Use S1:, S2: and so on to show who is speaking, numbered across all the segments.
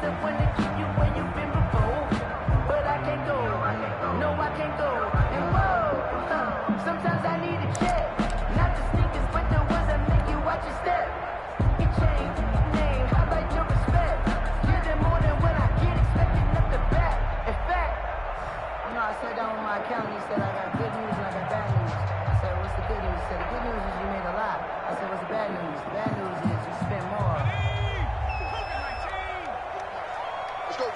S1: the one to keep you where you've been before. But I can't go, no I can't go. And whoa, sometimes I need a check. Not the sneakers, but the ones that make you watch your step. Your chain, name, highlight your respect. Give them more than what I get expecting up the back. In fact, you know, I sat down with my accountant, he said I got good news and I got bad news. I said, what's the good news? He said, the good news is you made a lot. I said, what's the bad news? The bad news is you spent more.
S2: Let's go.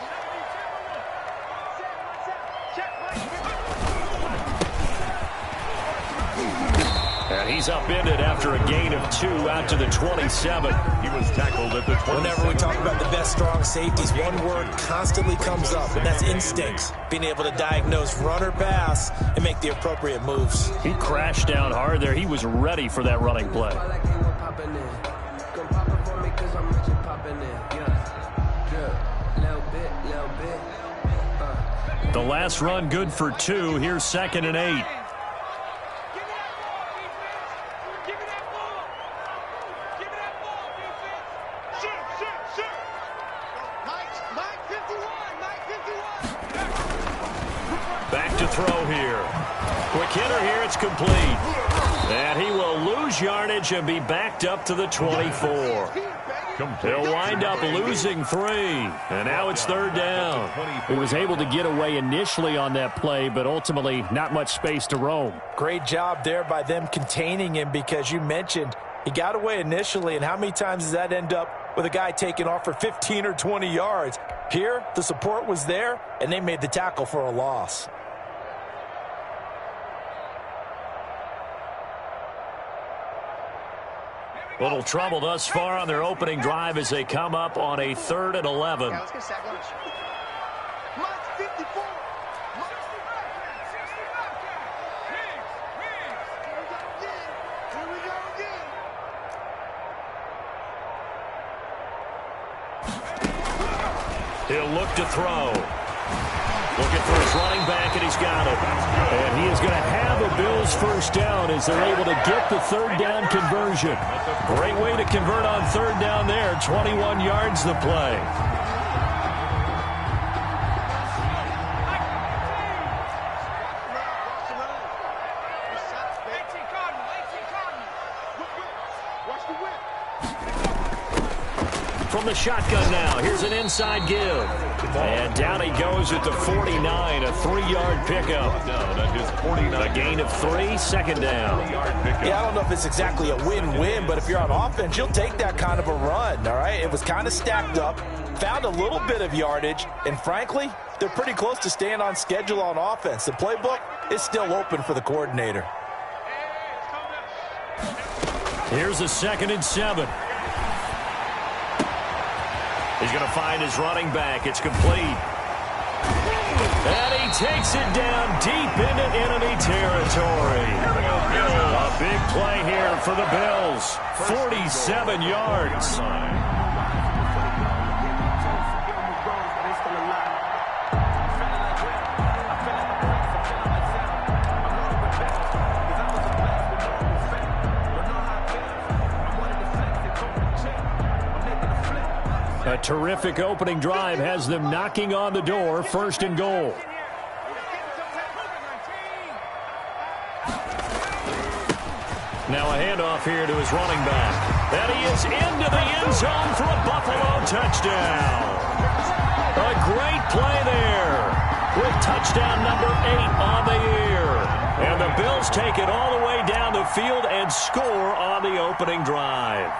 S3: And he's upended after a gain of 2 out to the 27.
S4: He was tackled at the 27.
S5: Whenever we talk about the best strong safeties, one word constantly comes up, and that's instincts. Being able to diagnose run or pass and make the appropriate moves.
S3: He crashed down hard there. He was ready for that running play. The last run good for 2. Here's 2nd and 8. Back to throw here. Quick hitter here. It's complete. And he will lose yardage and be backed up to the 24. He'll wind up losing 3. And now it's 3rd down. He was able to get away initially on that play, but ultimately not much space to roam.
S5: Great job there by them containing him, because you mentioned he got away initially, and how many times does that end up with a guy taking off for 15 or 20 yards? Here, the support was there, and they made the tackle for a loss.
S3: Little trouble thus far on their opening drive as they come up on a 3rd and 11.
S2: Yeah, let's get a sack lunch. Mike 54. Here we go again.
S3: He'll look to throw. Looking for his running back, and he's got it. And he is going to have a Bills first down as they're able to get the 3rd down conversion. Great way to convert on 3rd down there. 21 yards the play. From the shotgun now, here's an inside give. And down he goes at the 49, a 3-yard pickup. A gain of 3, 2nd down.
S5: Yeah, I don't know if it's exactly a win-win, but if you're on offense, you'll take that kind of a run, all right? It was kind of stacked up, found a little bit of yardage, and frankly, they're pretty close to staying on schedule on offense. The playbook is still open for the coordinator.
S3: Here's a 2nd and 7. He's going to find his running back. It's complete. And he takes it down deep into enemy territory. A big play here for the Bills. 47 yards. A terrific opening drive has them knocking on the door. 1st and goal. Now a handoff here to his running back. And he is into the end zone for a Buffalo touchdown. A great play there with touchdown number 8 on the year. And the Bills take it all the way down the field and score on the opening drive.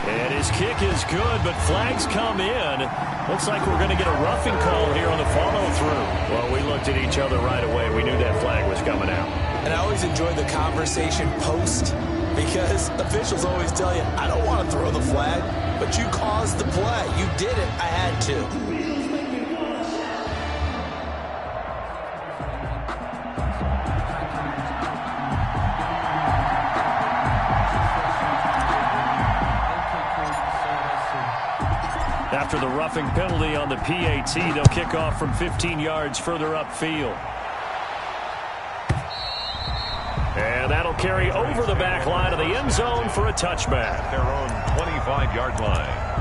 S3: And his kick is good, but flags come in. Looks like we're going to get a roughing call here on the follow-through. Well, we looked at each other right away. We knew that flag was coming out.
S5: And I always enjoy the conversation post, because officials always tell you, I don't want to throw the flag, but you caused the play. You did it. I had to.
S3: After the roughing penalty on the PAT, they'll kick off from 15 yards further upfield. And that'll carry over the back line of the end zone for a touchback.
S4: Their own 25-yard line.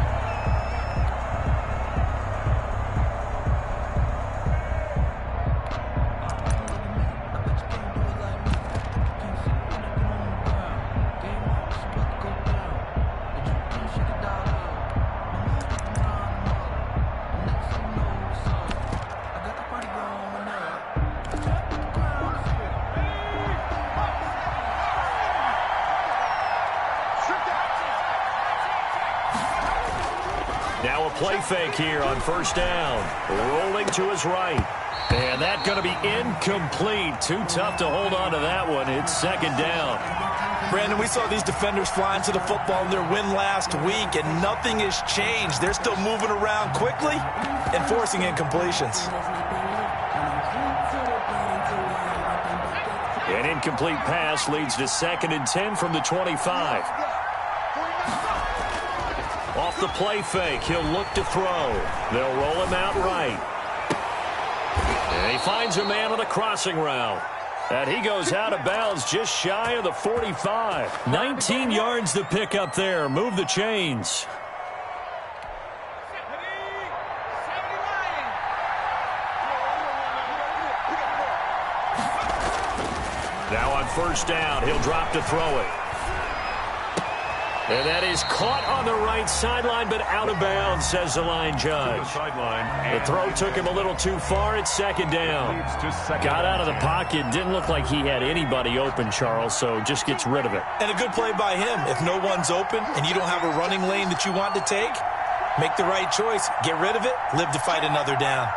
S3: Now a play fake here on first down. Rolling to his right. And that's going to be incomplete. Too tough to hold on to that one. It's second down.
S5: Brandon, we saw these defenders flying to the football in their win last week, and nothing has changed. They're still moving around quickly and forcing incompletions.
S3: An incomplete pass leads to 2nd and 10 from the 25. Off the play fake, he'll look to throw. They'll roll him out right. And he finds a man on the crossing route. And he goes out of bounds just shy of the 45. 19 yards to pick up there. Move the chains. Now on first down, he'll drop to throw it. And that is caught on the right sideline, but out of bounds, says the line judge. The throw took him a little too far. It's second down. Got out of the pocket. Didn't look like he had anybody open, Charles, so just gets rid of it.
S5: And a good play by him. If no one's open and you don't have a running lane that you want to take, make the right choice. Get rid of it. Live to fight another down.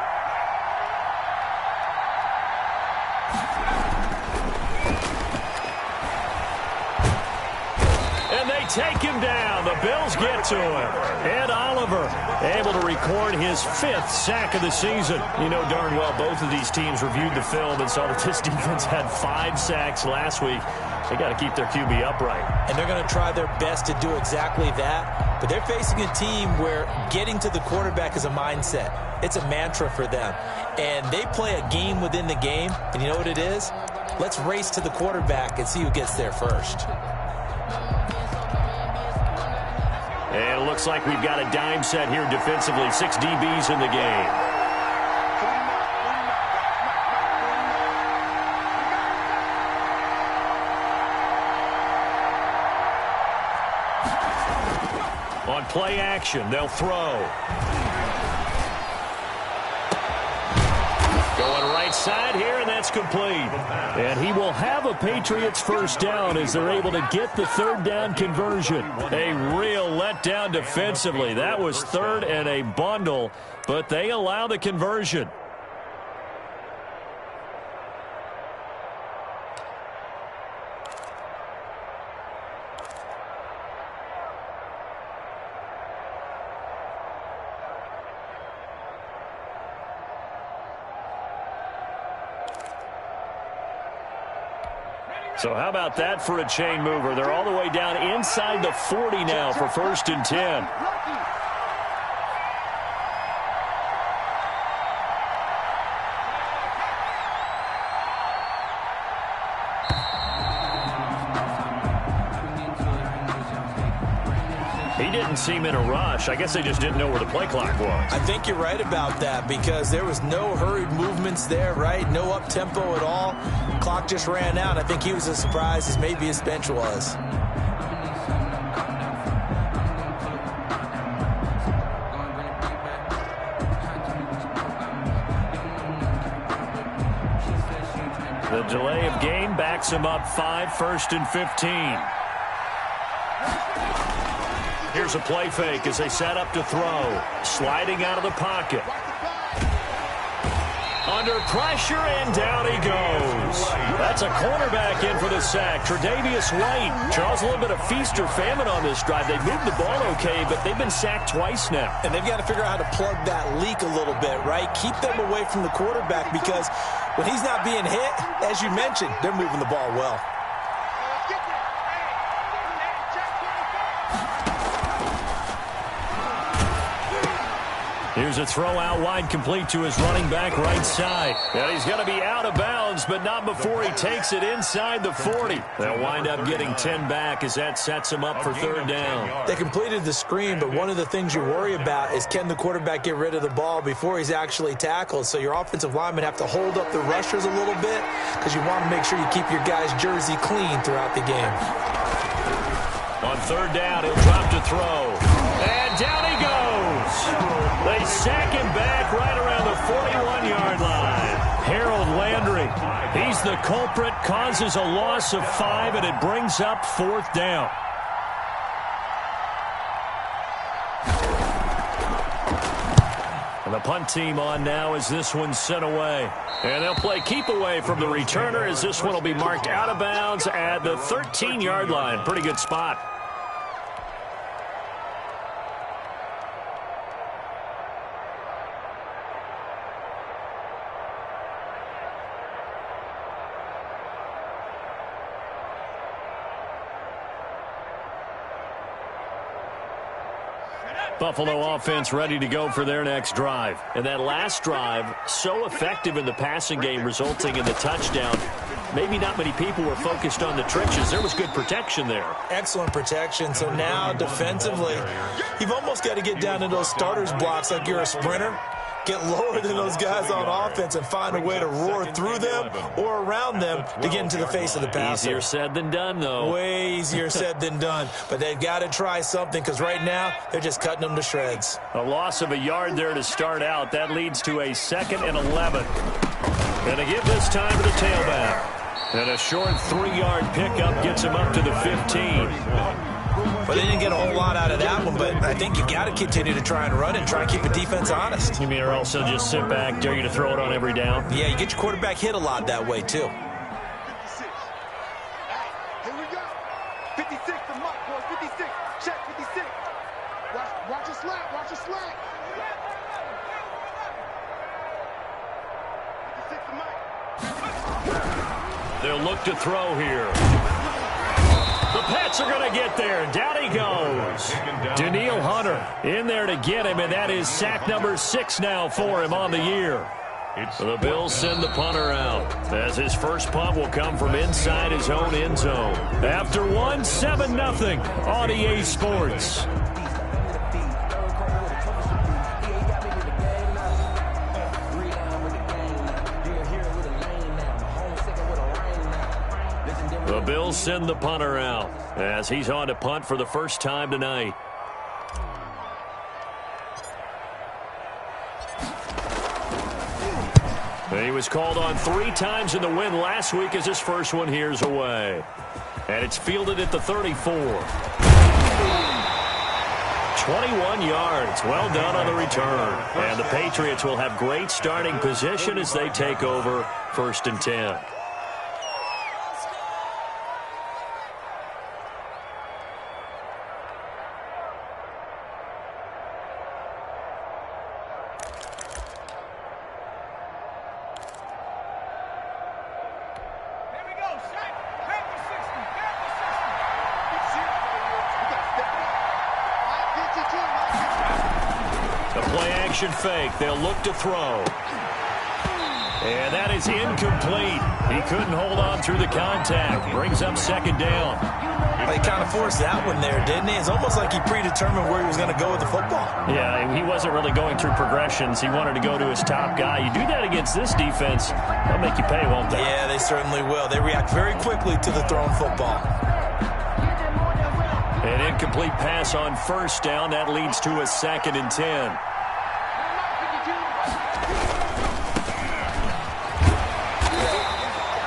S3: Take him down. The Bills get to him. Ed Oliver able to record his 5th sack of the season. You know darn well both of these teams reviewed the film and saw that this defense had 5 sacks last week. They got to keep their QB upright.
S5: And they're going to try their best to do exactly that. But they're facing a team where getting to the quarterback is a mindset. It's a mantra for them. And they play a game within the game. And you know what it is? Let's race to the quarterback and see who gets there first.
S3: And it looks like we've got a dime set here defensively. 6 DBs in the game. On play action, they'll throw. Going right side here, and that's complete. And he will have a Patriots first down as they're able to get the 3rd down conversion. A real letdown defensively. That was 3rd and a bundle, but they allow the conversion. So how about that for a chain mover? They're all the way down inside the 40 now for 1st and 10. He didn't seem in a rush. I guess they just didn't know where the play clock was.
S5: I think you're right about that because there was no hurried movements there, right? No up-tempo at all. Clock just ran out. I think he was as surprised as maybe his bench was.
S3: The delay of game backs him up 5, 1st and 15. Here's a play fake as they set up to throw. Sliding out of the pocket. Under pressure, and down he goes. That's a cornerback in for the sack. Tre'Davious White. Charles, a little bit of feast or famine on this drive. They moved the ball okay, but they've been sacked twice now.
S5: And they've got to figure out how to plug that leak a little bit, right? Keep them away from the quarterback because when he's not being hit, as you mentioned, they're moving the ball well.
S3: Here's a throw out wide, complete to his running back right side. And he's going to be out of bounds, but not before he takes it inside the 40. They'll wind up getting 10 back as that sets him up for third down.
S5: They completed the screen, but one of the things you worry about is can the quarterback get rid of the ball before he's actually tackled. So your offensive linemen have to hold up the rushers a little bit because you want to make sure you keep your guy's jersey clean throughout the game.
S3: On third down, he'll drop to throw. And down he goes. They sack him back right around the 41-yard line. Harold Landry, he's the culprit, causes a loss of 5, and it brings up fourth down. And the punt team on now as this one's sent away. And they'll play keep away from the returner as this one will be marked out of bounds at the 13-yard line. Pretty good spot. Buffalo offense ready to go for their next drive. And that last drive, so effective in the passing game, resulting in the touchdown. Maybe not many people were focused on the trenches. There was good protection there.
S5: Excellent protection. So now defensively, you've almost got to get down to those starters blocks like you're a sprinter. Get lower than those guys on offense and find a way to roar through them or around them to get into the face of the passer.
S3: Easier said than done, though.
S5: Way easier said than done. But they've got to try something because right now they're just cutting them to shreds.
S3: A loss of a yard there to start out. That leads to a 2nd and 11. And to give this time to the tailback. And a short 3-yard pickup gets him up to the 15.
S5: Well, they didn't get a whole lot out of that one, but I think you've got to continue to try and run it and try and keep the defense honest.
S3: You mean or else they'll just sit back, dare you to throw it on every down?
S5: Yeah, you get your quarterback hit a lot that way, too.
S2: 56. Here we go. 56 to Mike, boys. 56. Check 56. Watch your slack. Watch your slack. 56 to Mike.
S3: They'll look to throw here. The Pats are going to get there. Down he goes. Daniil Hunter in there to get him, and that is sack number 6 now for him on the year. The Bills send the punter out as his first punt will come from inside his own end zone. After one, 7-0 on EA Sports. The Bills send the punter out as he's on to punt for the first time tonight. He was called on 3 times in the win last week as his first one here's away. And it's fielded at the 34. 21 yards. Well done on the return. And the Patriots will have great starting position as they take over 1st and 10. Fake. They'll look to throw. And that is incomplete. He couldn't hold on through the contact. Brings up 2nd down.
S5: Well, he kind of forced that one there, didn't he? It's almost like he predetermined where he was going to go with the football.
S3: Yeah, he wasn't really going through progressions. He wanted to go to his top guy. You do that against this defense, they'll make you pay, won't they?
S5: Yeah, they certainly will. They react very quickly to the thrown football.
S3: An incomplete pass on 1st down. That leads to a 2nd and 10.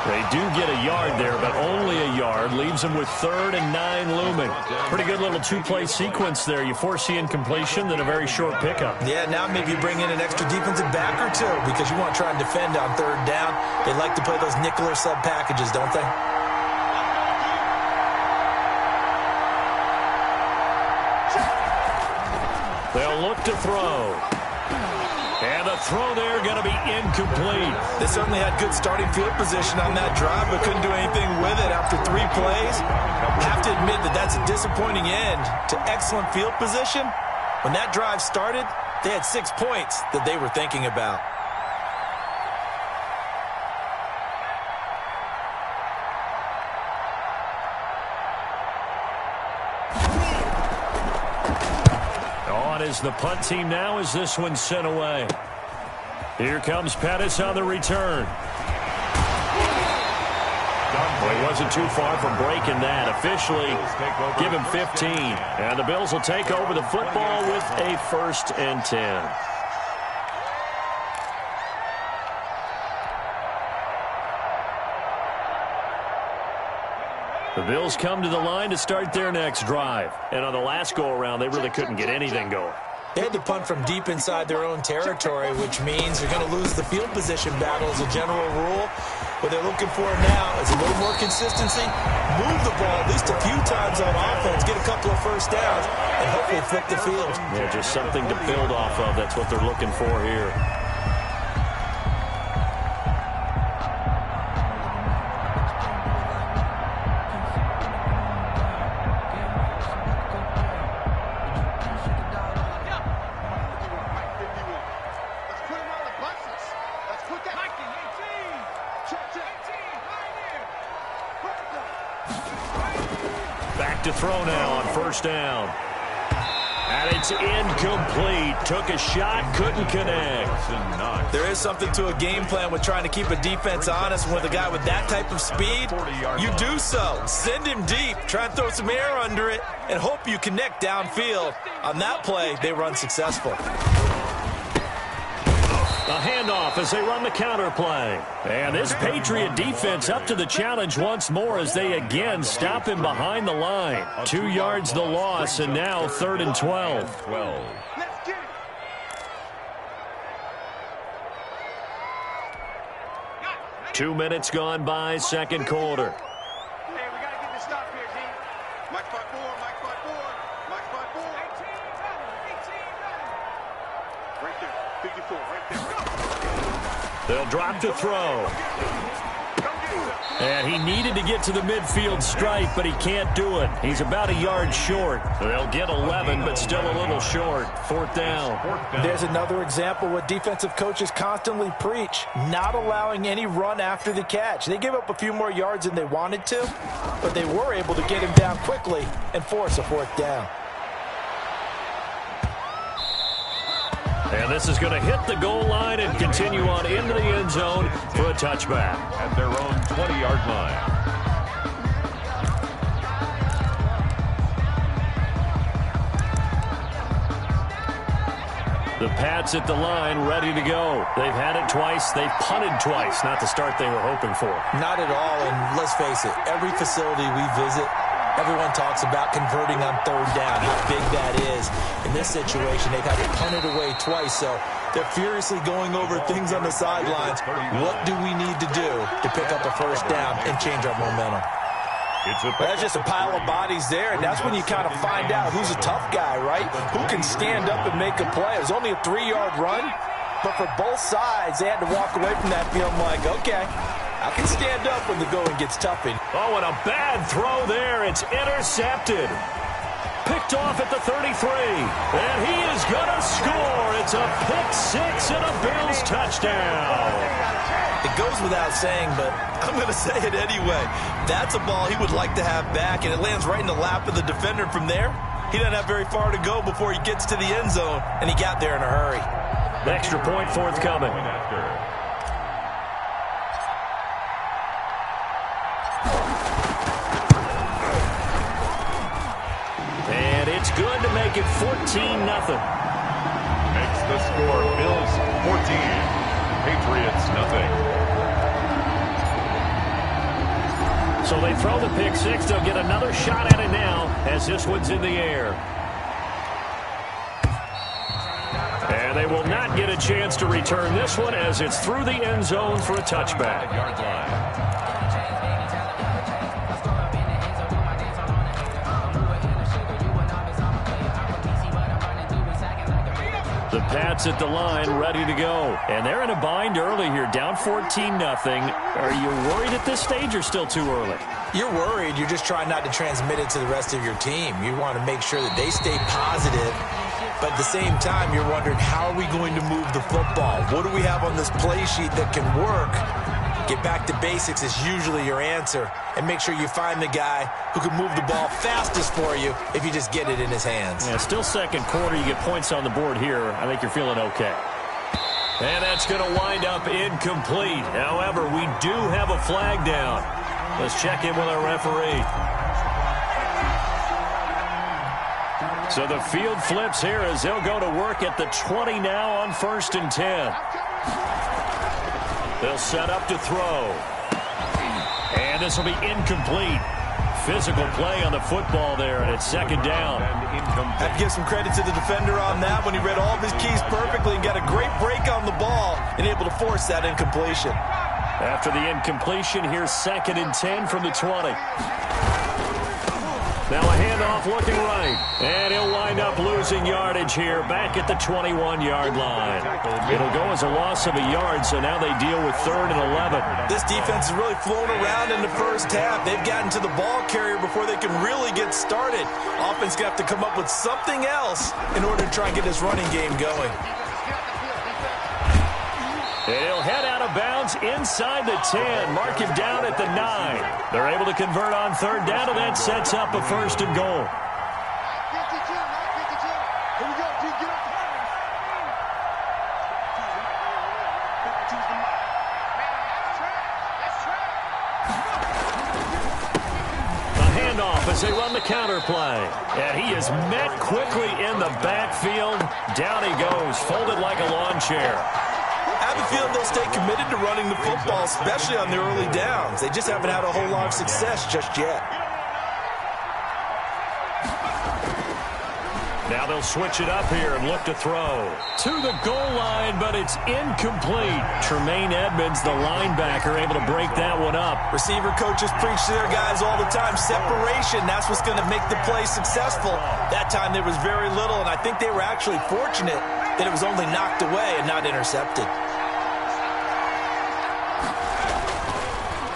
S3: They do get a yard there, but only a yard. Leaves them with 3rd and 9 looming. Pretty good little 2-play sequence there. You force the incompletion, then a very short pickup.
S5: Yeah, now maybe you bring in an extra defensive back or 2 because you want to try and defend on 3rd down. They like to play those nickel or sub packages, don't they?
S3: They'll look to throw. And the throw there going to be incomplete.
S5: They certainly had good starting field position on that drive, but couldn't do anything with it after 3 plays. Have to admit that that's a disappointing end to excellent field position. When that drive started, They had 6 points that they were thinking about.
S3: On is the punt team now as this one's sent away. Here comes Pettis on the return. Well, he wasn't too far from breaking that. Officially, give him 15. And the Bills will take over the football with a 1st and 10. The Bills come to the line to start their next drive. And on the last go-around, they really couldn't get anything going.
S5: They had to punt from deep inside their own territory, which means they're going to lose the field position battle as a general rule. What they're looking for now is a little more consistency, move the ball at least a few times on offense, get a couple of first downs, and hopefully flip the field.
S3: Yeah, just something to build off of. That's what they're looking for here. Back to throw now on 1st down. And it's incomplete. Took a shot, couldn't connect.
S5: There is something to a game plan with trying to keep a defense honest. With a guy with that type of speed, you do so. Send him deep, try and throw some air under it, and hope you connect downfield. On that play, they were unsuccessful.
S3: A handoff as they run the counter play. And this Patriot defense up to the challenge once more as they again stop him behind the line. 2 yards the loss, and now 3rd and 12. 2 minutes gone by, 2nd quarter.
S2: Hey, we got to get this stop here, G. Mike spot 4, Mike spot 4, Mike spot 4. 18, right there, 54, right there.
S3: They'll drop to throw. And he needed to get to the midfield stripe, but he can't do it. He's about a yard short. They'll get 11, but still a little short. 4th down.
S5: There's another example what defensive coaches constantly preach, not allowing any run after the catch. They gave up a few more yards than they wanted to, but they were able to get him down quickly and force a 4th down.
S3: And this is going to hit the goal line and continue on into the end zone for a touchback.
S4: At their own 20-yard line.
S3: The Pats at the line, ready to go. They've had it twice. They've punted twice. Not the start they were hoping for.
S5: Not at all, and let's face it, every facility we visit, everyone talks about converting on 3rd down, how big that is. In this situation, they've had to punt it away twice, so they're furiously going over things on the sidelines. What do we need to do to pick up a 1st down and change our momentum? That's just a pile of bodies there, and that's when you kind of find out who's a tough guy, right? Who can stand up and make a play. It was only a 3-yard run, but for both sides, they had to walk away from that feeling like, okay, I can stand up when the going gets tough.
S3: Oh, and a bad throw there. It's intercepted. Picked off at the 33. And he is going to score. It's a pick-6 and a Bills touchdown.
S5: It goes without saying, but I'm going to say it anyway. That's a ball he would like to have back, and it lands right in the lap of the defender from there. He doesn't have very far to go before he gets to the end zone, and he got there in a hurry.
S3: The extra point forthcoming. And it's good to make it 14-0.
S4: Makes the score Bills 14, Patriots nothing.
S3: So they throw the pick-6. They'll get another shot at it now as this one's in the air. And they will not get a chance to return this one as it's through the end zone for a touchback.
S4: Yard line.
S3: The Pats at the line, ready to go. And they're in a bind early here, down 14-0. Are you worried at this stage or still too early?
S5: You're worried. You're just trying not to transmit it to the rest of your team. You want to make sure that they stay positive But at the same time, you're wondering, how are we going to move the football? What do we have on this play sheet that can work? Get back to basics is usually your answer. And make sure you find the guy who can move the ball fastest for you if you just get it in his hands.
S3: Yeah, still second quarter. You get points on the board here. I think you're feeling okay. And that's going to wind up incomplete. However, we do have a flag down. Let's check in with our referee. So the field flips here as they'll go to work at the 20 now on 1st and 10. They'll set up to throw. And this will be incomplete. Physical play on the football there, and it's second down.
S5: I have to give some credit to the defender on that when he read all of his keys perfectly and got a great break on the ball and able to force that incompletion.
S3: After the incompletion, here's 2nd and 10 from the 20. Now a handoff looking right. And he'll wind up losing yardage here back at the 21-yard line. It'll go as a loss of a yard, so now they deal with 3rd and 11.
S5: This defense has really flown around in the first half. They've gotten to the ball carrier before they can really get started. Offense going to have to come up with something else in order to try and get this running game going.
S3: He'll head out of bounds inside the 10. Mark him down at the 9. They're able to convert on 3rd down, and that sets up a 1st and goal. A handoff as they run the counter play. And he is met quickly in the backfield. Down he goes, folded like a lawn chair.
S5: I have a feeling they'll stay committed to running the football, especially on the early downs. They just haven't had a whole lot of success just yet.
S3: Now they'll switch it up here and look to throw. To the goal line, but it's incomplete. Tremaine Edmonds, the linebacker, able to break that one up.
S5: Receiver coaches preach to their guys all the time. Separation, that's what's going to make the play successful. That time there was very little, and I think they were actually fortunate that it was only knocked away and not intercepted.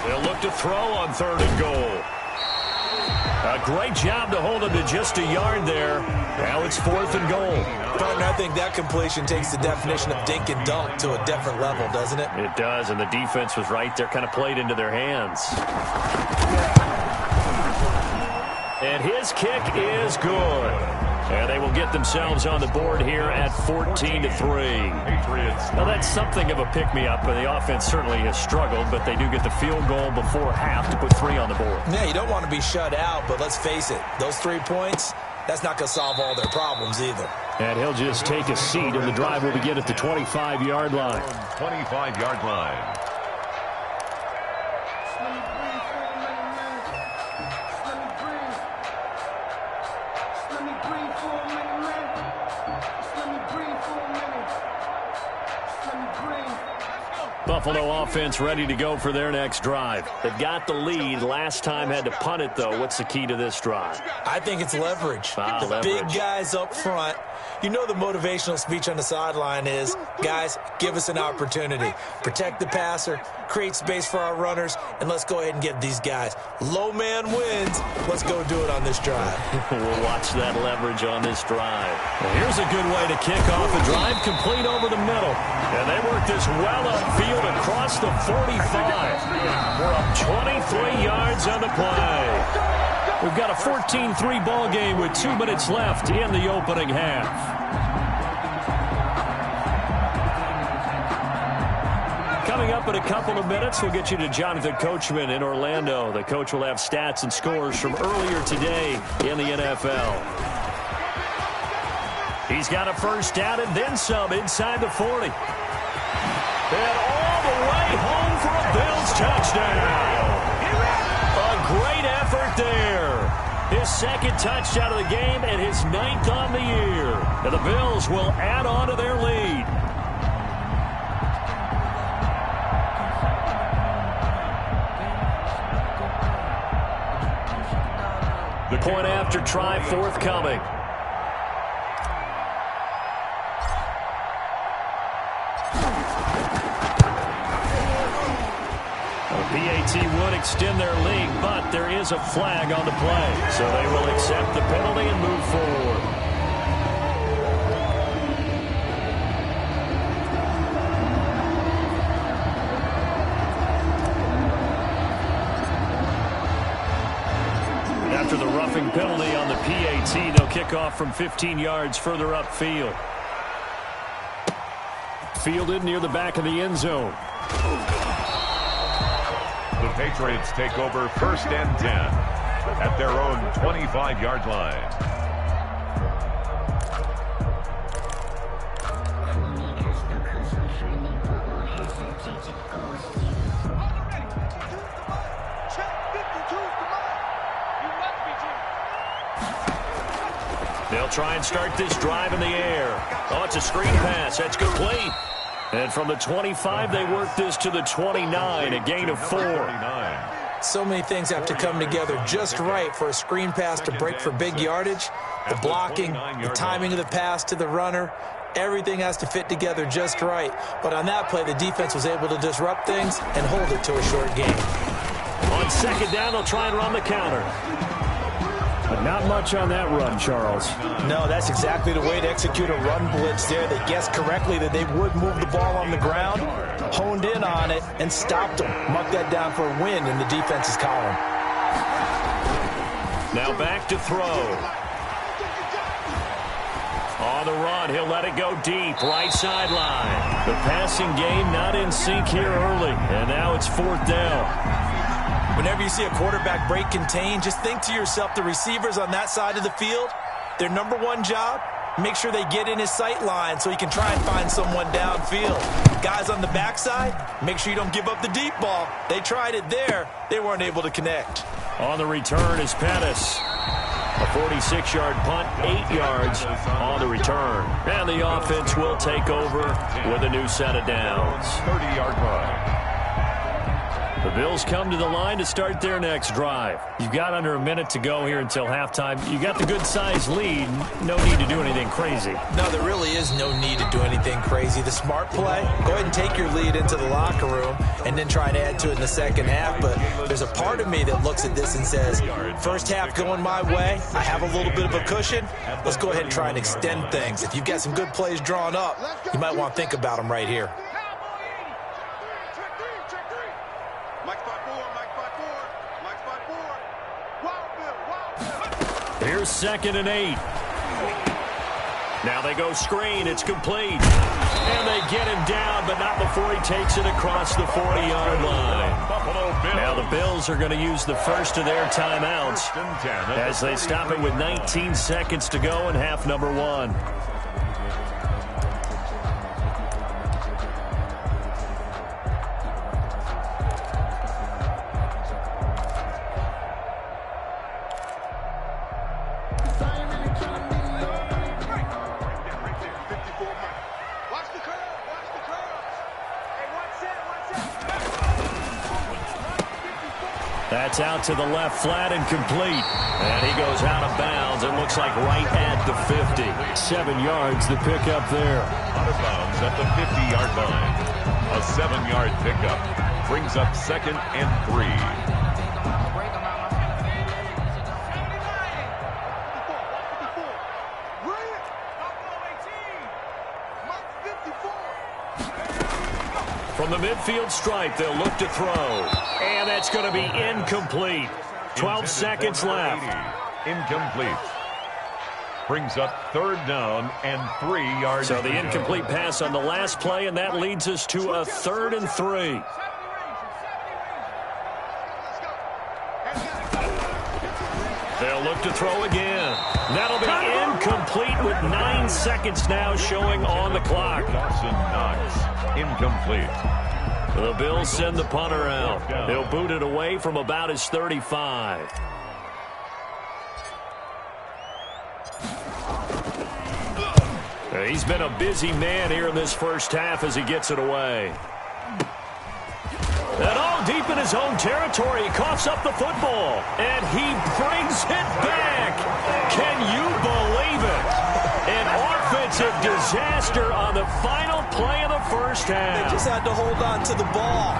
S3: They'll look to throw on 3rd and goal. A great job to hold him to just a yard there. Now it's 4th and goal.
S5: Partner, I think that completion takes the definition of dink and dunk to a different level, doesn't it?
S3: It does, and the defense was right there, kind of played into their hands. And his kick is good. And they will get themselves on the board here at 14-3. Now that's something of a pick-me-up, but the offense certainly has struggled, but they do get the field goal before half to put 3 on the board.
S5: Yeah, you don't want to be shut out, but let's face it, those 3 points, that's not going to solve all their problems either.
S3: And he'll just take a seat, and the drive will begin at the 25-yard line.
S4: 25-yard line.
S3: Buffalo offense ready to go for their next drive. They've got the lead. Last time had to punt it, though. What's the key to this drive?
S5: I think it's leverage. The
S3: leverage.
S5: Big guys up front. You know the motivational speech on the sideline is, guys, give us an opportunity. Protect the passer, create space for our runners, and let's go ahead and get these guys. Low man wins. Let's go do it on this drive.
S3: We'll watch that leverage on this drive. Well, here's a good way to kick off a drive complete over the middle. And they work this well upfield across the 45. We're up 23 yards on the play. We've got a 14-3 ball game with 2 minutes left in the opening half. Coming up in a couple of minutes, we'll get you to Jonathan Coachman in Orlando. The coach will have stats and scores from earlier today in the NFL. He's got a first down and then some inside the 40. And all the way home for a Bills touchdown. A great effort there. His 2nd touchdown of the game and his 9th on the year. And the Bills will add on to their lead. The point after try forthcoming. PAT would extend their lead, but there is a flag on the play. So they will accept the penalty and move forward. After the roughing penalty on the PAT, they'll kick off from 15 yards further upfield. Fielded near the back of the end zone.
S4: The Patriots take over 1st and 10 at their own 25-yard line.
S3: They'll try and start this drive in the air. Oh, it's a screen pass. That's complete. And from the 25, they work this to the 29, a gain of 4.
S5: So many things have to come together just right for a screen pass to break for big yardage. The blocking, the timing of the pass to the runner, everything has to fit together just right. But on that play, the defense was able to disrupt things and hold it to a short gain.
S3: On 2nd down, they'll try and run the counter. But not much on that run, Charles.
S5: No, that's exactly the way to execute a run blitz there. They guessed correctly that they would move the ball on the ground, honed in on it, and stopped them. Mark that down for a win in the defense's column.
S3: Now back to throw. On the run, he'll let it go deep, right sideline. The passing game not in sync here early, and now it's 4th down.
S5: Whenever you see a quarterback break contain, just think to yourself, the receivers on that side of the field, their number one job, make sure they get in his sight line so he can try and find someone downfield. Guys on the backside, make sure you don't give up the deep ball. They tried it there. They weren't able to connect.
S3: On the return is Pettis. A 46-yard punt, 8 yards on the return. And the offense will take over with a new set of downs.
S4: 30-yard run.
S3: The Bills come to the line to start their next drive. You've got under a minute to go here until halftime. You got the good-sized lead. No need to do anything crazy.
S5: No, there really is no need to do anything crazy. The smart play, go ahead and take your lead into the locker room and then try and add to it in the second half. But there's a part of me that looks at this and says, first half going my way, I have a little bit of a cushion. Let's go ahead and try and extend things. If you've got some good plays drawn up, you might want to think about them right here.
S3: Here's 2nd and 8. Now they go screen. It's complete. And they get him down, but not before he takes it across the 40-yard line. Now the Bills are going to use the first of their timeouts as they stop it with 19 seconds to go in half number 1. That's out to the left, flat and complete. And he goes out of bounds. It looks like right at the 50. 7 yards, the pickup there.
S4: Out of bounds at the 50-yard line. A 7-yard pickup brings up 2nd and 3.
S3: From the midfield stripe, they'll look to throw. And that's going to be incomplete. 12 seconds left.
S4: Incomplete. Brings up 3rd down and 3 yards.
S3: So the incomplete pass on the last play, and that leads us to a 3rd and 3. They'll look to throw again. That'll be incomplete with 9 seconds now showing on the clock.
S4: Dawson Knox, incomplete.
S3: The Bills send the punter out. He'll boot it away from about his 35. He's been a busy man here in this first half as he gets it away. And all deep in his own territory, he coughs up the football. And he brings it back. Can you believe it? An offensive disaster on the final play of the first half.
S5: They just had to hold on to the ball.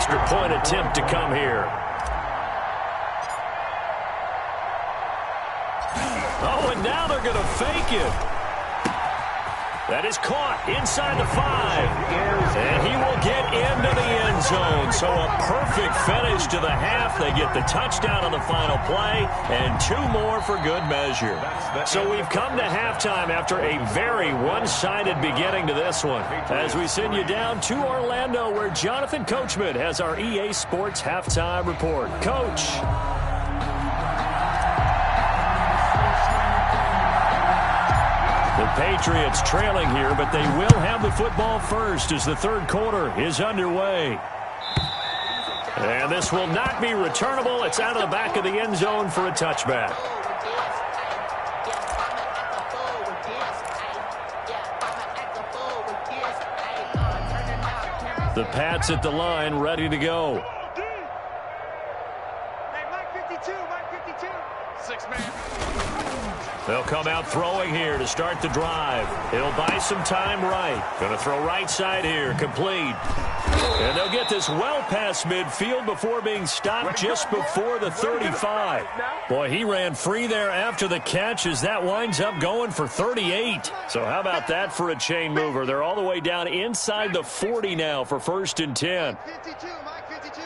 S3: Extra point attempt to come here. now they're going to fake it. That is caught inside the 5. And he will get into the end zone. So a perfect finish to the half. They get the touchdown on the final play, and 2 more for good measure. So we've come to halftime after a very one-sided beginning to this one. As we send you down to Orlando, where Jonathan Coachman has our EA Sports Halftime Report. Coach. The Patriots trailing here, but they will have the football first as the third quarter is underway. And this will not be returnable. It's out of the back of the end zone for a touchback. The Pats at the line, ready to go.
S2: Hey, Mike 52, Mike 52. 6-man.
S3: They'll come out throwing here to start the drive. He'll buy some time right. Going to throw right side here, complete. And they'll get this well past midfield before being stopped just before the 35. Boy, he ran free there after the catch as that winds up going for 38. So how about that for a chain mover? They're all the way down inside the 40 now for 1st and 10.
S2: 52, Mike 52.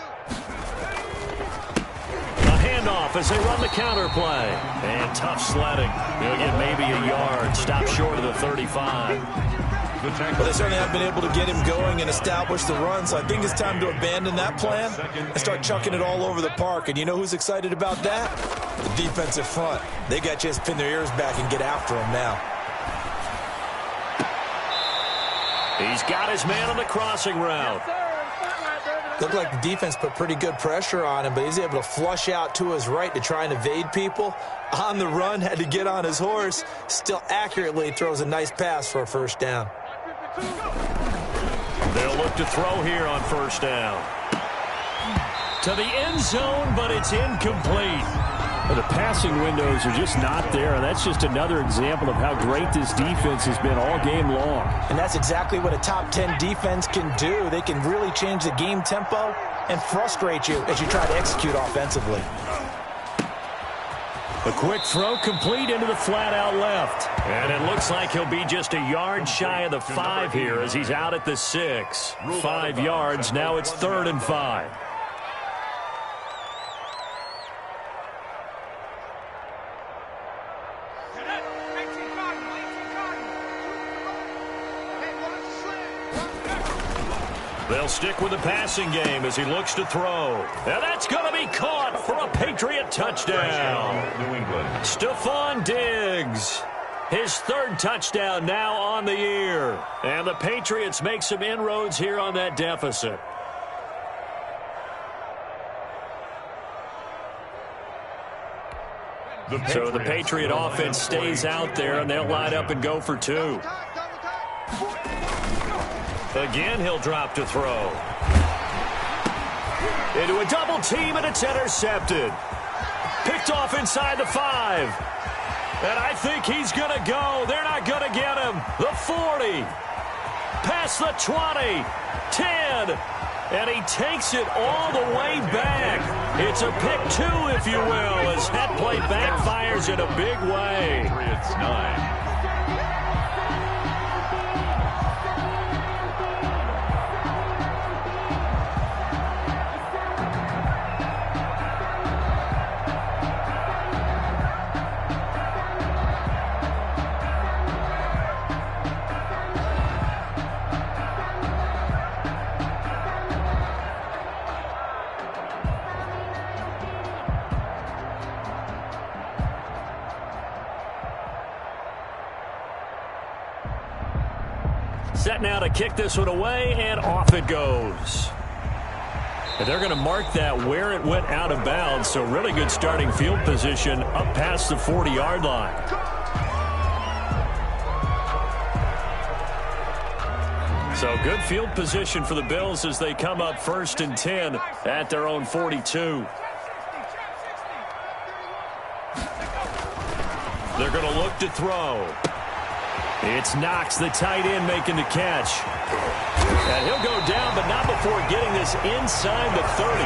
S3: Off as they run the counter play. And tough sledding. They'll get maybe a yard. Stop short of the 35.
S5: Well, they certainly have been able to get him going and establish the run, so I think it's time to abandon that plan and start chucking it all over the park. And you know who's excited about that? The defensive front. They got a chance to pin their ears back and get after him now.
S3: He's got his man on the crossing route.
S5: Looked like the defense put pretty good pressure on him, but he's able to flush out to his right to try and evade people. On the run, had to get on his horse. Still accurately throws a nice pass for a 1st down.
S3: They'll look to throw here on 1st down. To the end zone, but it's incomplete. The passing windows are just not there, and that's just another example of how great this defense has been all game long.
S5: And that's exactly what a top 10 defense can do. They can really change the game tempo and frustrate you as you try to execute offensively.
S3: A quick throw complete into the flat out left. And it looks like he'll be just a yard shy of the 5 here as he's out at the 6. 5 yards, now it's 3rd and 5. They'll stick with the passing game as he looks to throw. And that's going to be caught for a Patriot touchdown.
S4: New England.
S3: Stephon Diggs. His 3rd touchdown now on the year. And the Patriots make some inroads here on that deficit. So the Patriot offense stays out there, and they'll line up and go for 2. Again, he'll drop to throw. Into a double team, and it's intercepted. Picked off inside the 5. And I think he's going to go. They're not going to get him. The 40. Past the 20. 10. And he takes it all the way back. It's a pick 2, if you will, as that play backfires in a big way.
S4: Patriots 9.
S3: Set now to kick this one away, and off it goes. And they're going to mark that where it went out of bounds, so really good starting field position up past the 40-yard line. So good field position for the Bills as they come up 1st and 10 at their own 42. They're going to look to throw. It's Knox, the tight end, making the catch. And he'll go down, but not before getting this inside the 30.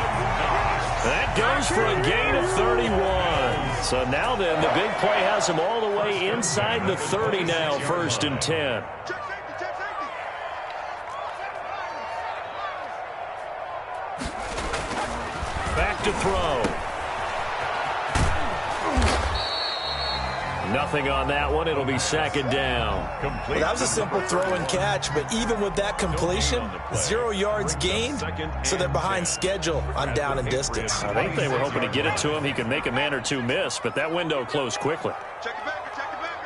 S3: That goes for a gain of 31. So now then, the big play has him all the way inside the 30 now, 1st and 10. Back to throw. Nothing on that one. It'll be 2nd down.
S5: Well, that was a simple throw and catch, but even with that completion, 0 yards gained, so they're behind schedule on down and distance.
S3: I think they were hoping to get it to him. He could make a man or two miss, but that window closed quickly.
S2: Check it back, check it back.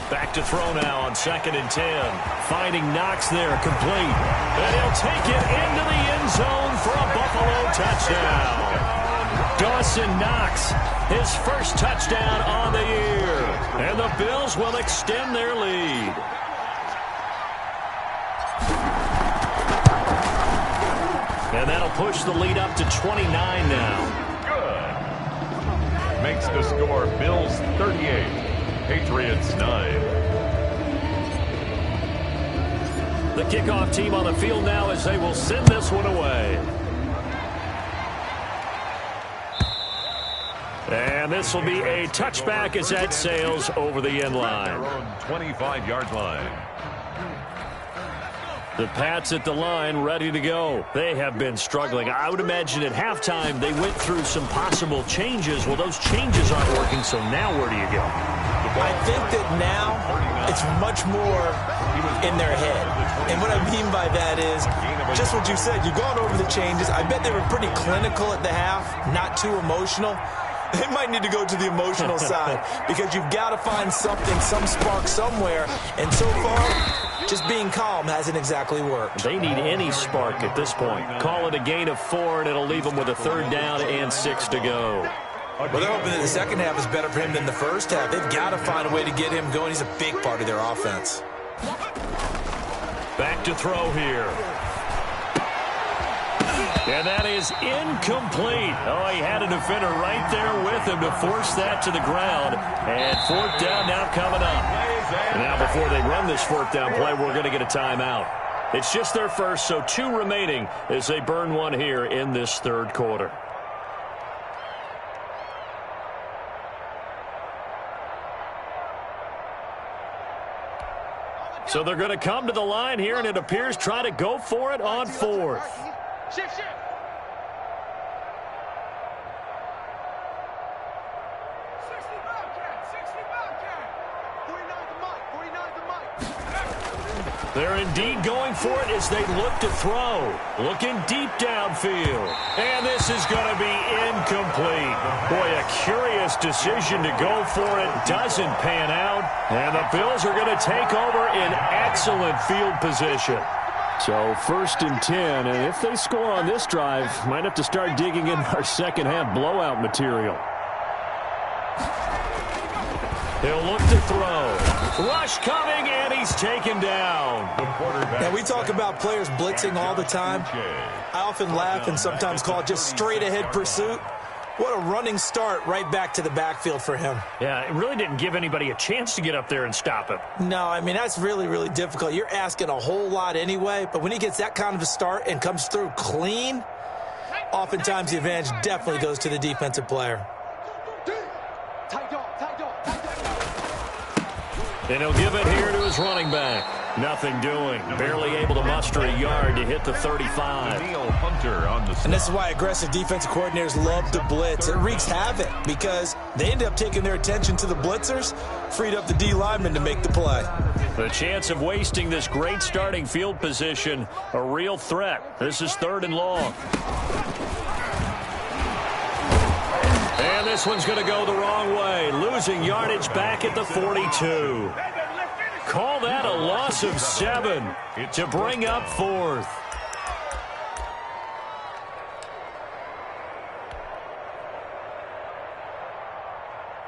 S3: Back to throw now on 2nd and 10. Finding Knox there, complete. And he'll take it into the end zone for a Buffalo touchdown. Dawson Knox, his first touchdown on the year. And the Bills will extend their lead. And that'll push the lead up to 29 now.
S4: Good. Makes the score Bills 38. Patriots 9.
S3: The kickoff team on the field now as they will send this one away. And this will be a touchback as that sails over the end line.
S4: 25-yard line.
S3: The Pats at the line ready to go. They have been struggling. I would imagine at halftime they went through some possible changes. Well, those changes aren't working, so now where do you go?
S5: I think that now it's much more in their head. And what I mean by that is just what you said. You've gone over the changes. I bet they were pretty clinical at the half, not too emotional. They might need to go to the emotional side because you've got to find something, some spark somewhere. And so far, just being calm hasn't exactly worked.
S3: They need any spark at this point. Call it a gain of 4, and it'll leave them with a 3rd down and 6 to go.
S5: Well, they're hoping that the second half is better for him than the first half. They've got to find a way to get him going. He's a big part of their offense.
S3: Back to throw here. And that is incomplete. Oh, he had a defender right there with him to force that to the ground. And 4th down now coming up. Now before they run this 4th down play, we're going to get a timeout. It's just their first, so 2 remaining as they burn one here in this 3rd quarter. So they're going to come to the line here, and it appears try to go for it on 4th.
S2: Shift. 60 Bobcat. 49 the mic.
S3: They're indeed going for it as they look to throw. Looking deep downfield. And this is going to be incomplete. Boy, a curious decision to go for it. Doesn't pan out. And the Bills are going to take over in excellent field position. So 1st and 10. And if they score on this drive, might have to start digging in our second half blowout material. He'll look to throw. Rush coming, and he's taken down.
S5: Now, we talk about players blitzing all the time. I often laugh and sometimes call it just straight-ahead pursuit. What a running start right back to the backfield for him.
S3: Yeah, it really didn't give anybody a chance to get up there and stop him.
S5: No, I mean, that's really, really difficult. You're asking a whole lot anyway, but when he gets that kind of a start and comes through clean, oftentimes the advantage definitely goes to the defensive player.
S3: And he'll give it here to his running back. Nothing doing. Barely able to muster a yard to hit the 35.
S5: And this is why aggressive defensive coordinators love to blitz. It wreaks havoc because they end up taking their attention to the blitzers, freed up the D lineman to make the play.
S3: The chance of wasting this great starting field position, a real threat. This is 3rd and long. And this one's going to go the wrong way. Losing yardage back at the 42. Call that a loss of 7 to bring up 4th.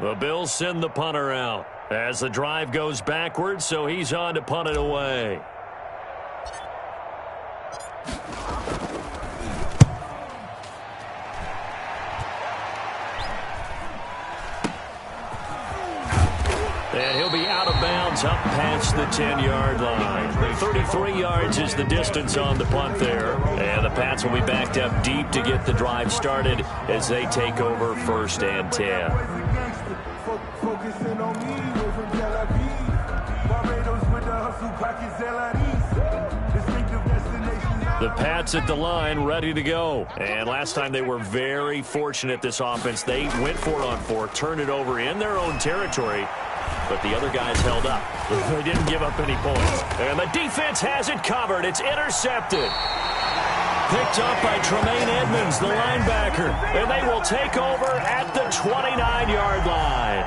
S3: The Bills send the punter out as the drive goes backwards, so he's on to punt it away. runs up past the 10-yard line. 33 yards is the distance on the punt there. And the Pats will be backed up deep to get the drive started as they take over 1st and 10.
S6: Focusing on me, way from Tel Aviv. Barbados with the hustle pockets, distinctive destinations.
S3: The Pats at the line, ready to go. And last time they were very fortunate, this offense. They went for it on 4, turned it over in their own territory, but the other guys held up. They didn't give up any points. And the defense has it covered. It's intercepted. Picked up by Tremaine Edmonds, the linebacker. And they will take over at the 29-yard line.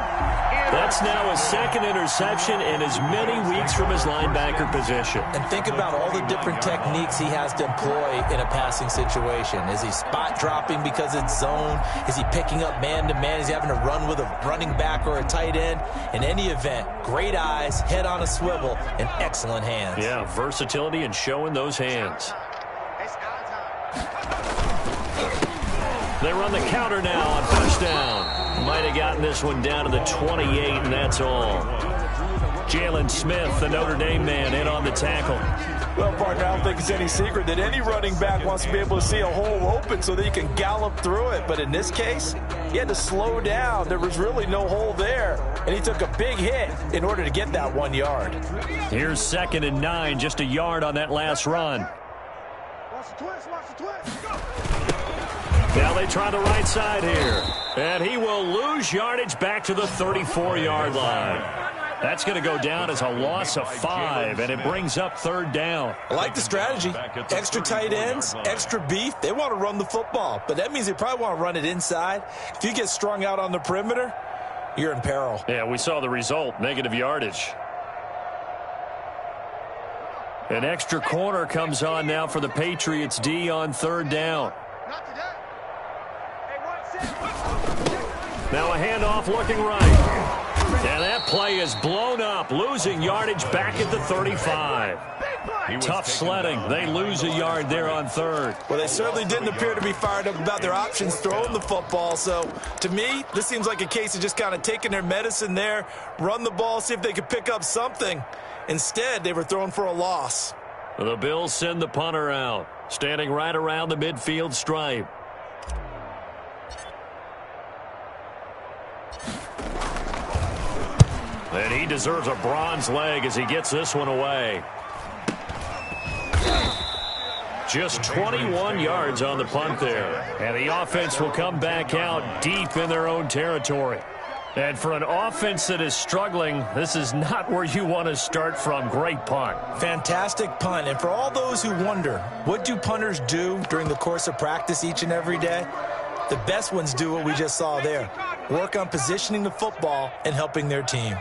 S3: That's now his 2nd interception in as many weeks from his linebacker position.
S5: And think about all the different techniques he has to employ in a passing situation. Is he spot dropping because it's zone? Is he picking up man-to-man? Is he having to run with a running back or a tight end? In any event, great eyes, head on a swivel, and excellent hands.
S3: Yeah, versatility and showing those hands. They run the counter now on 1st down. Might have gotten this one down to the 28, and that's all. Jalen Smith, the Notre Dame man, in on the tackle.
S5: Well, partner, I don't think it's any secret that any running back wants to be able to see a hole open so that he can gallop through it. But in this case, he had to slow down. There was really no hole there, and he took a big hit in order to get that 1 yard.
S3: Here's 2nd and 9, just a yard on that last run. Now they try the right side here. And he will lose yardage back to the 34-yard line. That's going to go down as a loss of 5, and it brings up 3rd down.
S5: I like the strategy. Extra tight ends, extra beef. They want to run the football, but that means they probably want to run it inside. If you get strung out on the perimeter, you're in peril.
S3: Yeah, we saw the result, negative yardage. An extra corner comes on now for the Patriots D on 3rd down. Now a handoff looking right. And that play is blown up, losing yardage back at the 35. Tough sledding. They lose a yard there on 3rd.
S5: Well, they certainly didn't appear to be fired up about their options throwing the football. So, to me, this seems like a case of just kind of taking their medicine there, run the ball, see if they could pick up something. Instead, they were throwing for a loss.
S3: The Bills send the punter out, standing right around the midfield stripe. And he deserves a bronze leg as he gets this one away. Just 21 yards on the punt there. And the offense will come back out deep in their own territory. And for an offense that is struggling, this is not where you want to start from. Great punt.
S5: Fantastic punt. And for all those who wonder, what do punters do during the course of practice each and every day? The best ones do what we just saw there. Work on positioning the football and helping their team.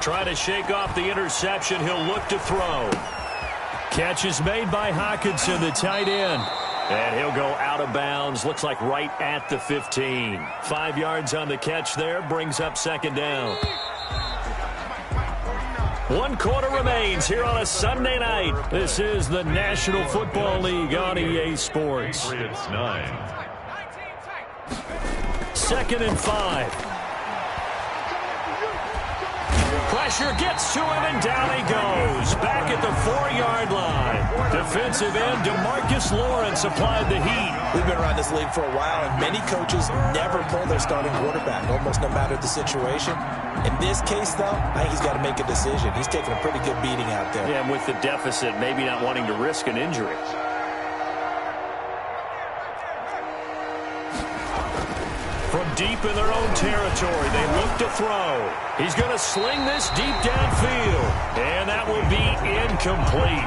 S3: Try to shake off the interception. He'll look to throw. Catch is made by Hawkinson, the tight end. And he'll go out of bounds. Looks like right at the 15. 5 yards on the catch there. Brings up 2nd down. 1 quarter remains here on a Sunday night. This is the National Football League on EA Sports.
S4: It's 9.
S3: 2nd and 5. Pressure gets to him, and down he goes. Back at the 4-yard line. Defensive end DeMarcus Lawrence applied the heat.
S5: We've been around this league for a while, and many coaches never pull their starting quarterback, almost no matter the situation. In this case, though, I think he's got to make a decision. He's taking a pretty good beating out there.
S3: Yeah, and with the deficit, maybe not wanting to risk an injury. From deep in their own territory, they look to throw. He's going to sling this deep downfield, and that will be incomplete.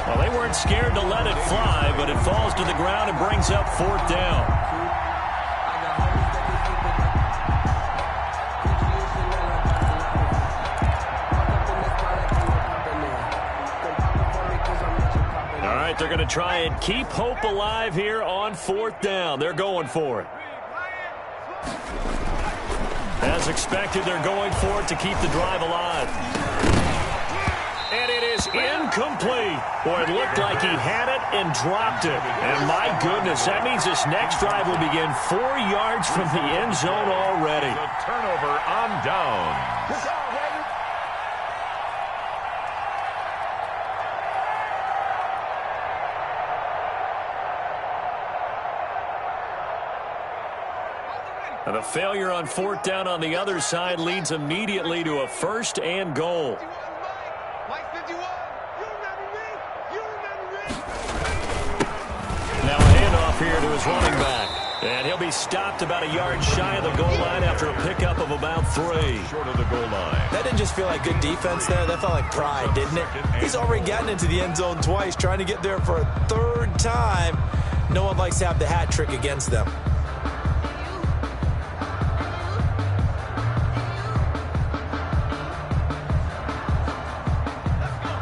S3: Well, they weren't scared to let it fly, but it falls to the ground and brings up 4th down. All right, they're going to try and keep hope alive here on 4th down. They're going for it. As expected, they're going for it to keep the drive alive. And it is is incomplete. Boy, it looked like he had it and dropped it. And my goodness, that means this next drive will begin 4 yards from the end zone already.
S4: A turnover on down.
S3: And a failure on 4th down on the other side leads immediately to a 1st and goal. Now a handoff here to his running back. And he'll be stopped about a yard shy of the goal line after a pickup of about 3.
S4: Short of the goal line.
S5: That didn't just feel like good defense there. That felt like pride, didn't it? He's already gotten into the end zone twice, trying to get there for a 3rd time. No one likes to have the hat trick against them.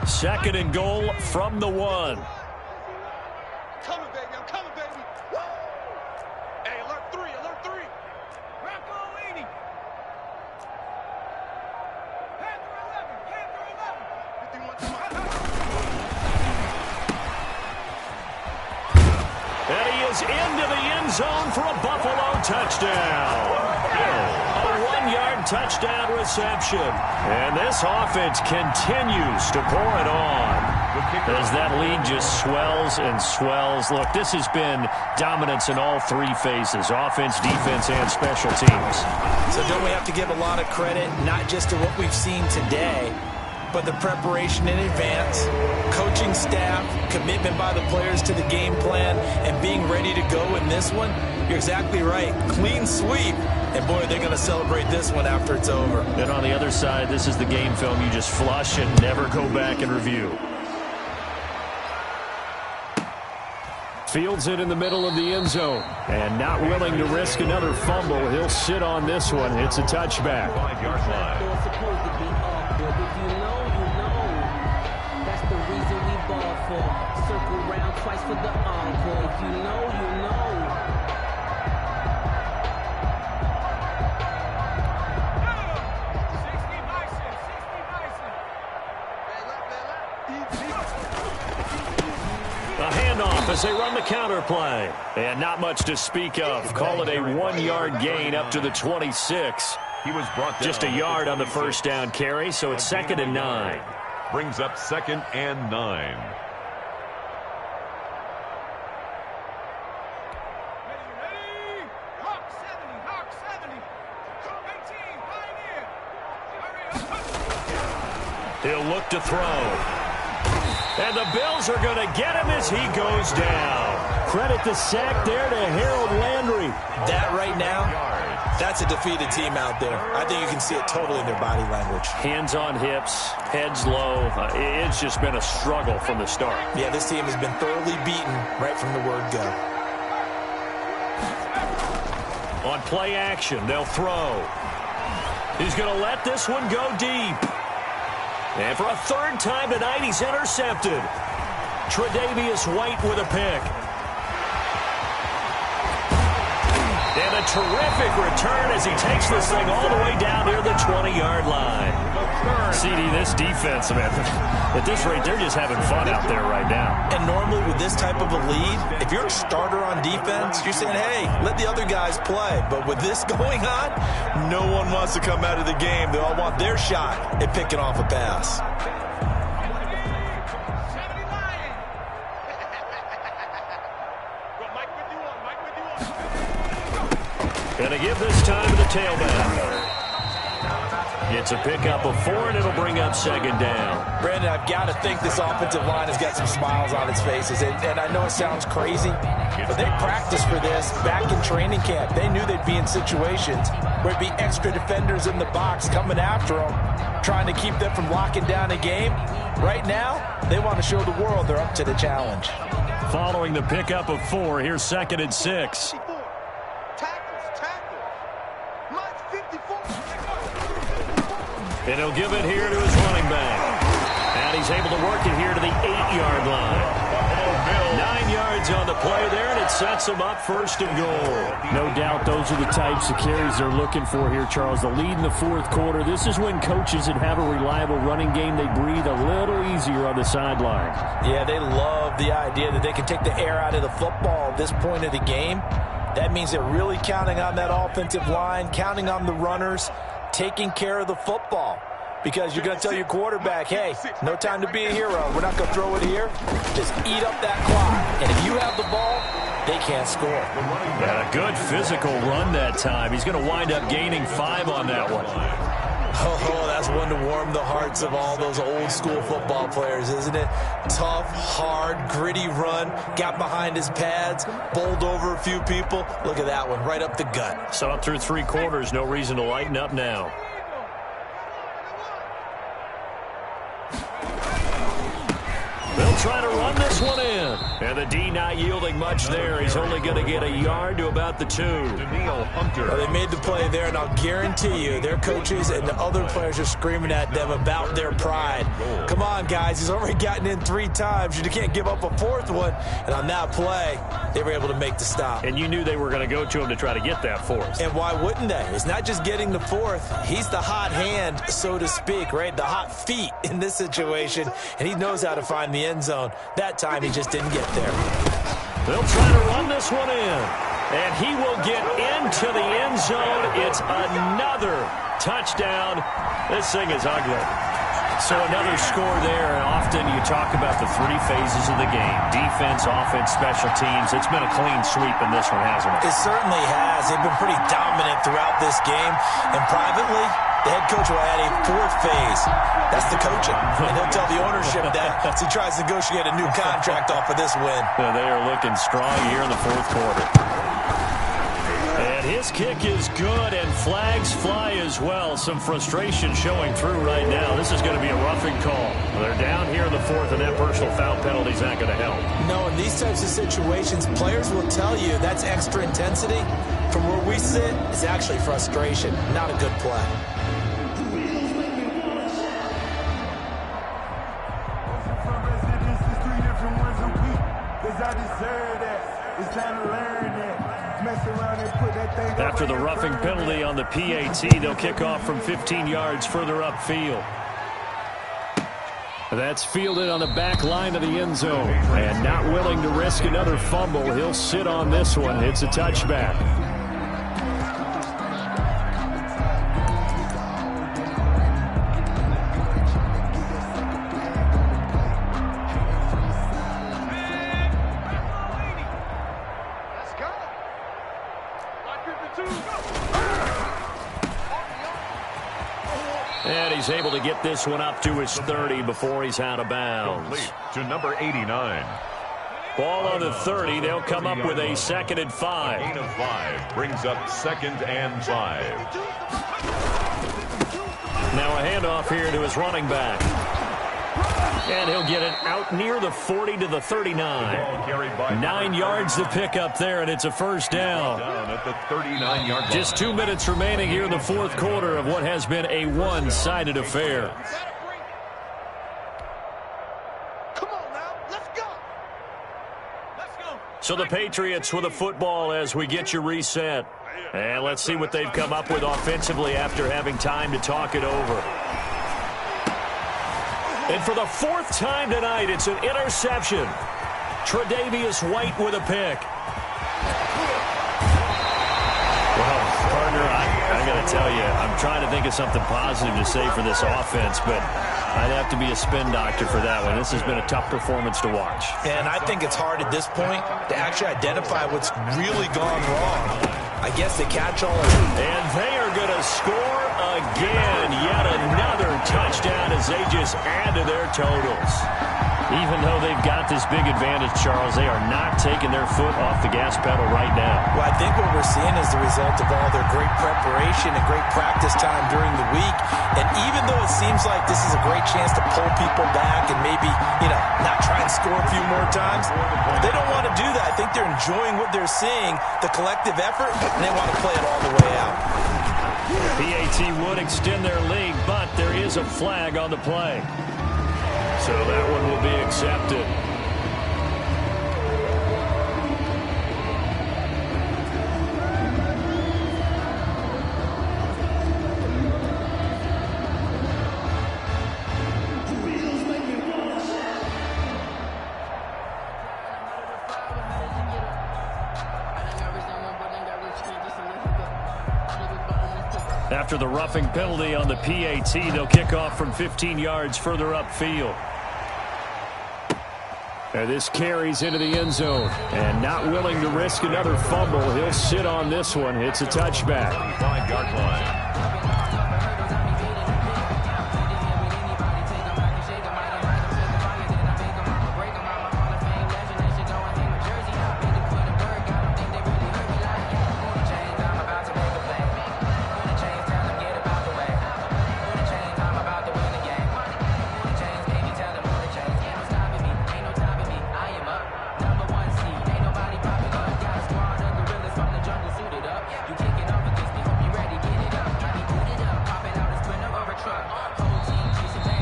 S3: Second and goal from the 1.
S2: Coming, baby. I'm coming, baby. Woo! Hey, alert 3, alert 3. Rocco 80. Panther 11, Panther 11.
S3: And he is into the end zone for a Buffalo touchdown. A 1-yard touchdown reception. And this offense continues to pour it on as that lead just swells and swells. Look, this has been dominance in all 3 phases, offense, defense, and special teams.
S5: So don't we have to give a lot of credit, not just to what we've seen today, but the preparation in advance, coaching staff, commitment by the players to the game plan, and being ready to go in this one? You're exactly right. Clean sweep. And, boy, they're going to celebrate this one after it's over.
S3: Then on the other side, this is the game film you just flush and never go back and review. Fields it in the middle of the end zone. And not willing to risk another fumble. He'll sit on this one. It's a touchback.
S4: 5-yard line.
S7: That's the reason we ball for. Circle round twice for the encore. If you know, you know.
S3: A handoff as they run the counter play. And not much to speak of. Call it a 1-yard gain up to the 26.
S4: He was brought down.
S3: Just a yard on the first down carry, so it's 2nd and 9.
S4: Brings up 2nd and 9.
S3: He'll look to throw. And the Bills are going to get him as he goes down. Credit the sack there to Harold Landry.
S5: That right now, that's a defeated team out there. I think you can see it totally in their body language. Hands
S3: on hips, heads low. It's just been a struggle from the start.
S5: Yeah, this team has been thoroughly beaten right from the word go.
S3: On play action, they'll throw. He's going to let this one go deep. And for a 3rd time tonight, he's intercepted. Tre'Davious White with a pick. And a terrific return as he takes this thing all the way down near the 20-yard line. CD, this defense, man, at this rate, they're just having fun out there right now.
S5: And normally with this type of a lead, if you're a starter on defense, you're saying, hey, let the other guys play. But with this going on, no one wants to come out of the game. They all want their shot at picking off a pass.
S3: Going to give this time to the tailback. It's a pickup of 4, and it'll bring up 2nd down.
S5: Brandon, I've got to think this offensive line has got some smiles on its faces. And I know it sounds crazy, but they practiced for this back in training camp. They knew they'd be in situations where it'd be extra defenders in the box coming after them, trying to keep them from locking down a game. Right now, they want to show the world they're up to the challenge.
S3: Following the pickup of 4, here's 2nd and 6. And he'll give it here to his running back. And he's able to work it here to the 8-yard line. 9 yards yards on the play there, and it sets them up first and goal.
S8: No doubt those are the types of carries they're looking for here, Charles. The lead in the fourth quarter. This is when coaches that have a reliable running game, they breathe a little easier on the sideline.
S5: Yeah, they love the idea that they can take the air out of the football at this point of the game. That means they're really counting on that offensive line, counting on the runners, taking care of the football. Because you're going to tell your quarterback, hey, no time to be a hero. We're not going to throw it here. Just eat up that clock. And if you have the ball, they can't score.
S3: Yeah, a good physical run that time. He's going to wind up gaining 5 on that one.
S5: Oh, that's one to warm the hearts of all those old school football players, isn't it? Tough, hard, gritty run. Got behind his pads, bowled over a few people. Look at that one, right up the gut.
S3: So up through 3 quarters, no reason to lighten up now. They'll try to run this one in. And the D not yielding much there. He's only going to get a yard to about the 2.
S5: Well, they made the play there, and I'll guarantee you their coaches and the other players are screaming at them about their pride. Come on, guys. He's already gotten in 3 times. You can't give up a 4th one. And on that play, they were able to make the stop.
S3: And you knew they were going to go to him to try to get that 4th.
S5: And why wouldn't they? It's not just getting the 4th. He's the hot hand, so to speak, right? The hot feet in this situation. And he knows how to find the end zone. That time, he just didn't get there.
S3: They'll try to run this one in. And he will get into the end zone. It's another touchdown. This thing is ugly. So another score there, and often you talk about the 3 phases of the game. Defense, offense, special teams. It's been a clean sweep in this one, hasn't it?
S5: It certainly has. They've been pretty dominant throughout this game. And privately, the head coach will add a 4th phase. That's the coaching. And he'll tell the ownership that as he tries to negotiate a new contract off of this win.
S3: Yeah, they are looking strong here in the 4th quarter. And his kick is good, and flags fly as well. Some frustration showing through right now. This is going to be a roughing call. They're down here in the 4th, and that personal foul penalty is not going to help.
S5: No, in these types of situations, players will tell you that's extra intensity. From where we sit, it's actually frustration, not a good play.
S3: After the roughing penalty on the PAT, they'll kick off from 15 yards further upfield. That's fielded on the back line of the end zone. And not willing to risk another fumble, he'll sit on this one. It's a touchback. And he's able to get this one up to his 30 before he's out of bounds.
S4: Complete to number 89.
S3: Ball on the 30. They'll come up with a 2nd and 5.
S4: Gain of 5 brings up 2nd and 5.
S3: Now a handoff here to his running back. And he'll get it out near the 40 to the 39. 9 yards to pick up there, and it's a first down.
S4: At the 39-yard line.
S3: Just 2 minutes remaining here in the 4th quarter of what has been a one-sided affair.
S2: Come on now, let's go. Let's go.
S3: So the Patriots with a football as we get you reset. And let's see what they've come up with offensively after having time to talk it over. And for the 4th time tonight, it's an interception. Tre'Davious White with a pick. Well, partner, I got to tell you, I'm trying to think of something positive to say for this offense, but I'd have to be a spin doctor for that one. This has been a tough performance to watch.
S5: And I think it's hard at this point to actually identify what's really gone wrong. I guess the catch-all.
S3: And they are going to score again. Yet another touchdown as they just add to their totals. Even though they've got this big advantage, Charles, they are not taking their foot off the gas pedal right now.
S5: Well, I think what we're seeing is the result of all their great preparation and great practice time during the week. And even though it seems like this is a great chance to pull people back and maybe, not try and score a few more times, they don't want to do that. I think they're enjoying what they're seeing, the collective effort, and they want to play it all the way out.
S3: PAT would extend their lead, but there is a flag on the play. So that one will be accepted. After the roughing penalty on the PAT, they'll kick off from 15 yards further upfield. And this carries into the end zone. And not willing to risk another fumble, he'll sit on this one. It's a touchback.
S4: 25-yard line.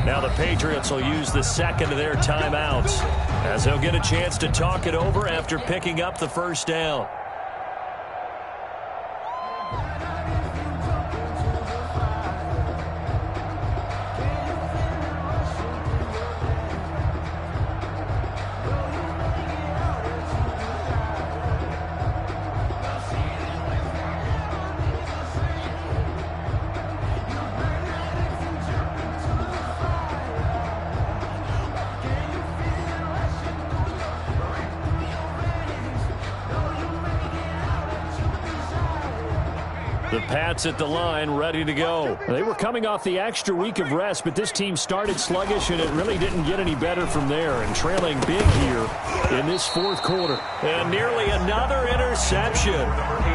S3: Now the Patriots will use the second of their timeouts as they'll get a chance to talk it over after picking up the first down. The Pats at the line, ready to go. They were coming off the extra week of rest, but this team started sluggish, and it really didn't get any better from there. And trailing big here in this fourth quarter. And nearly another interception.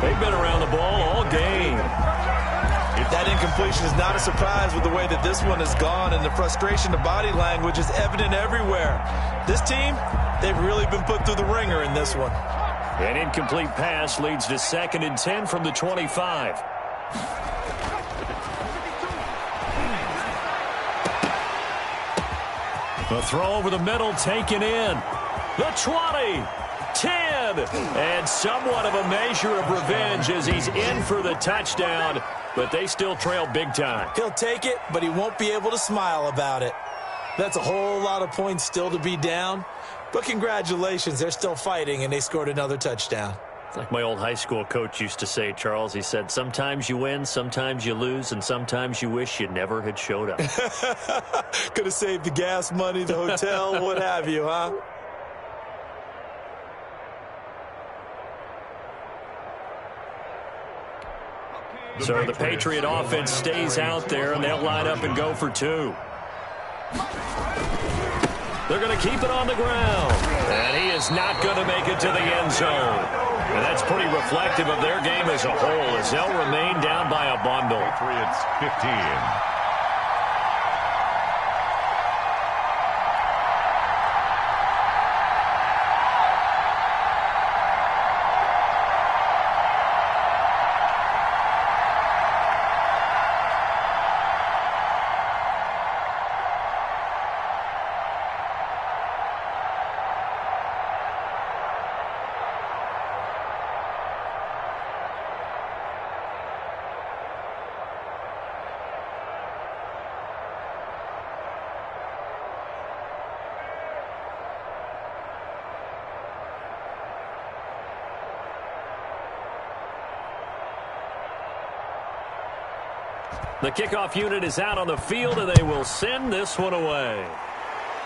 S3: They've been around the ball all game.
S5: That incompletion is not a surprise with the way that this one has gone, and the frustration of body language is evident everywhere. This team, they've really been put through the ringer in this one.
S3: An incomplete pass leads to 2nd and 10 from the 25. The throw over the middle taken in. The 20, 10, and somewhat of a measure of revenge as he's in for the touchdown, but they still trail big time.
S5: He'll take it, but he won't be able to smile about it. That's a whole lot of points still to be down. But congratulations, they're still fighting, and they scored another touchdown.
S3: It's like my old high school coach used to say, Charles. He said, sometimes you win, sometimes you lose, and sometimes you wish you never had showed up.
S5: Could have saved the gas money, the hotel, what have you, huh?
S3: So the Patriot offense stays out there, and they'll line up and go for 2. They're going to keep it on the ground. And he is not going to make it to the end zone. And that's pretty reflective of their game as a whole as they'll remain down by a bundle.
S4: Patriots 15.
S3: The kickoff unit is out on the field, and they will send this one away.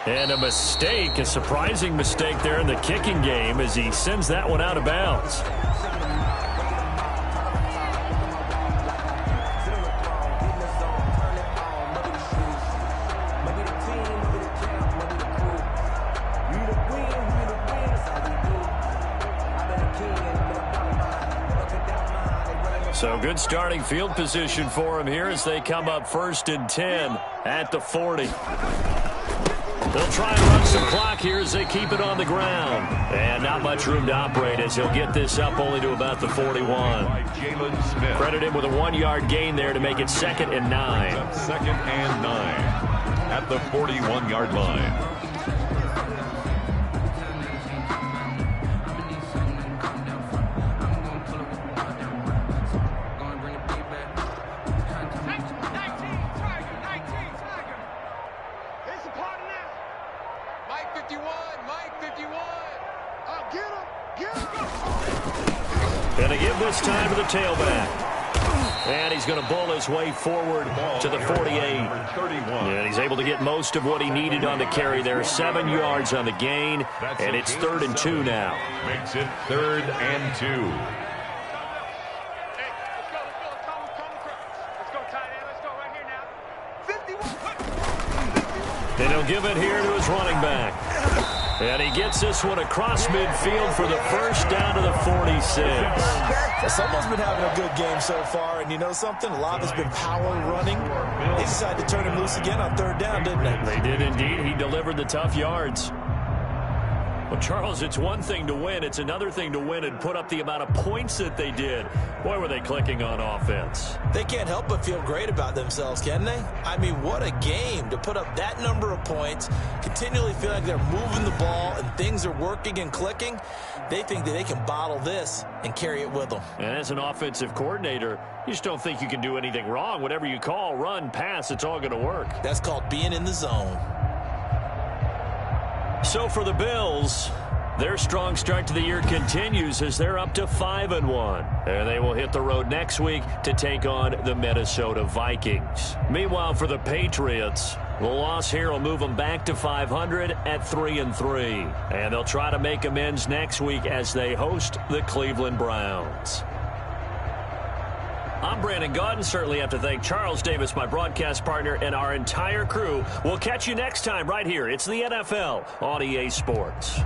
S3: And a mistake, a surprising mistake there in the kicking game as he sends that one out of bounds. So good starting field position for him here as they come up 1st and 10 at the 40. They'll try and run some clock here as they keep it on the ground. And not much room to operate as he'll get this up only to about the 41. Credit him with a 1-yard gain there to make it 2nd and 9.
S4: 2nd and 9 at the 41-yard line.
S3: And they give this time to the tailback. And he's going to bull his way forward to the 48. And he's able to get most of what he needed on the carry there. 7 yards on the gain, and it's 3rd and 2 now.
S4: Makes it 3rd and 2.
S3: And he'll give it here to his running back. And he gets this one across midfield for the first down to the 46.
S5: Someone's been having a good game so far, and you know something? A lot has been power running. They decided to turn him loose again on 3rd down, didn't they?
S3: They did indeed. He delivered the tough yards. Well, Charles, it's one thing to win. It's another thing to win and put up the amount of points that they did. Boy, were they clicking on offense.
S5: They can't help but feel great about themselves, can they? I mean, what a game to put up that number of points, continually feel like they're moving the ball and things are working and clicking. They think that they can bottle this and carry it with them.
S3: And as an offensive coordinator, you just don't think you can do anything wrong. Whatever you call, run, pass, it's all going to work.
S5: That's called being in the zone.
S3: So for the Bills, their strong start to the year continues as they're up to 5-1. And they will hit the road next week to take on the Minnesota Vikings. Meanwhile, for the Patriots, the loss here will move them back to 500 at 3-3. And they'll try to make amends next week as they host the Cleveland Browns. I'm Brandon Gaudin. Certainly have to thank Charles Davis, my broadcast partner, and our entire crew. We'll catch you next time right here. It's the NFL on EA Sports.